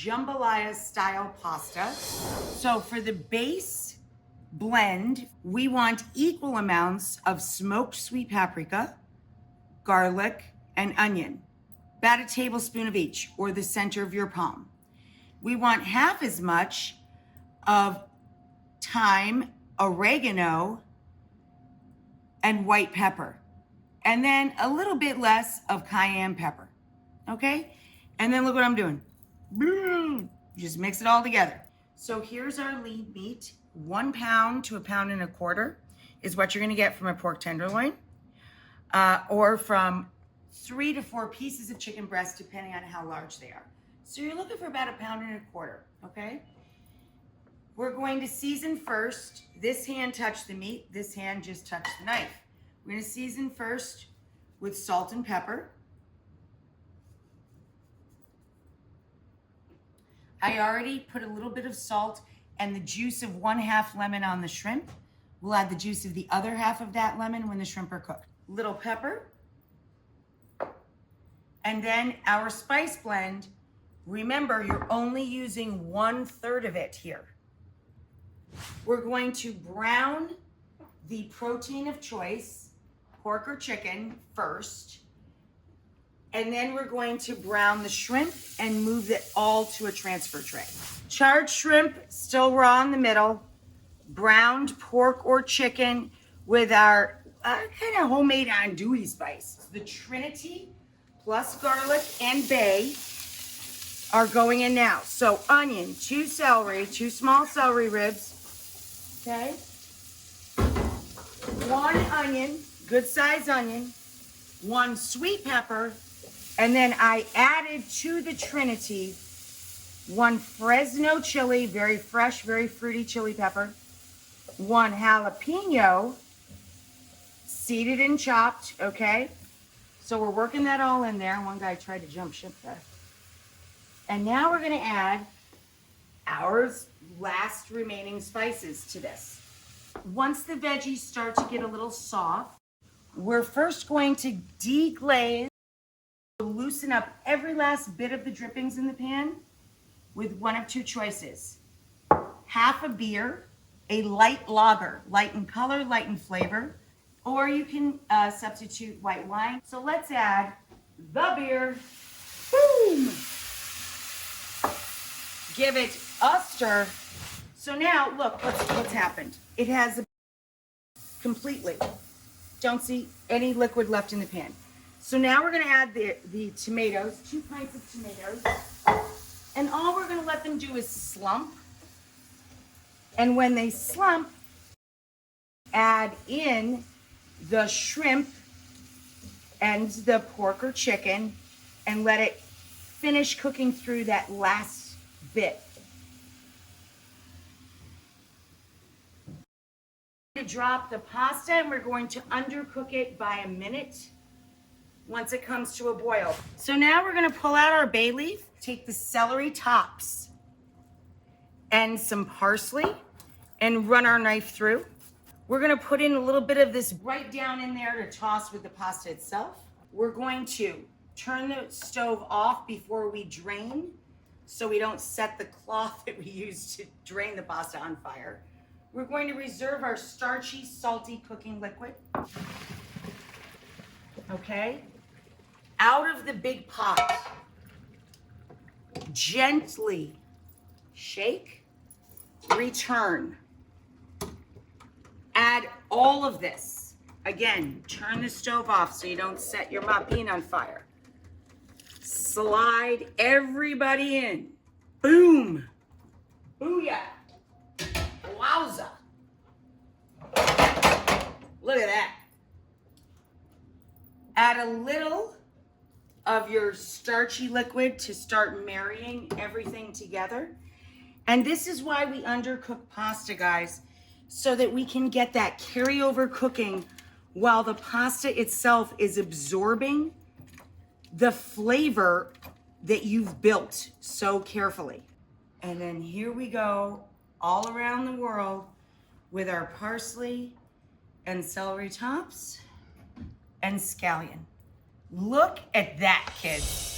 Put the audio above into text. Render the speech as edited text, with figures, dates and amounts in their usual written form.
Jambalaya-Style pasta. So for the base blend, we want equal amounts of smoked sweet paprika, garlic, and onion. About a tablespoon of each, or the center of your palm. We want half as much of thyme, oregano, and white pepper. And then a little bit less of cayenne pepper, okay? And then look what I'm doing. Just mix it all together. So here's our lean meat. 1 pound to 1.25 pounds is what you're gonna get from a pork tenderloin, or from 3 to 4 pieces of chicken breast, depending on how large they are. So you're looking for about 1.25 pounds, okay? We're going to season first. This hand touched the meat, this hand just touched the knife. We're gonna season first with salt and pepper. I already put a little bit of salt and the juice of 1/2 lemon on the shrimp. We'll add the juice of the other half of that lemon when the shrimp are cooked. Little pepper. And then our spice blend, remember you're only using 1/3 of it here. We're going to brown the protein of choice, pork or chicken, first. And then we're going to brown the shrimp and move it all to a transfer tray. Charred shrimp, still raw in the middle. Browned pork or chicken with our kind of homemade andouille spice. The Trinity plus garlic and bay are going in now. So onion, 2 celery, 2 small celery ribs, okay? 1 onion, good size onion, 1 sweet pepper, and then I added to the Trinity 1 Fresno chili, very fresh, very fruity chili pepper, 1 jalapeno, seeded and chopped, okay? So we're working that all in there. One guy tried to jump ship there. And now we're gonna add our last remaining spices to this. Once the veggies start to get a little soft, we're first going to deglaze, loosen up every last bit of the drippings in the pan with one of 2 choices. Half a beer, a light lager, light in color, light in flavor, or you can substitute white wine. So let's add the beer. Boom! Give it a stir. So now, look, what's happened. It has completely, don't see any liquid left in the pan. So now we're gonna add the tomatoes, 2 pints of tomatoes, and all we're gonna let them do is slump. And when they slump, add in the shrimp and the pork or chicken and let it finish cooking through that last bit. To drop the pasta and we're going to undercook it by a minute once it comes to a boil. So now we're gonna pull out our bay leaf, take the celery tops and some parsley and run our knife through. We're gonna put in a little bit of this right down in there to toss with the pasta itself. We're going to turn the stove off before we drain so we don't set the cloth that we use to drain the pasta on fire. We're going to reserve our starchy, salty cooking liquid. Okay? Out of the big pot, gently shake, return. Add all of this. Again, turn the stove off so you don't set your mopine on fire. Slide everybody in. Boom. Booyah. Wowza. Look at that. Add a little of your starchy liquid to start marrying everything together. And this is why we undercook pasta, guys, so that we can get that carryover cooking while the pasta itself is absorbing the flavor that you've built so carefully. And then here we go all around the world with our parsley and celery tops and scallion. Look at that, kids.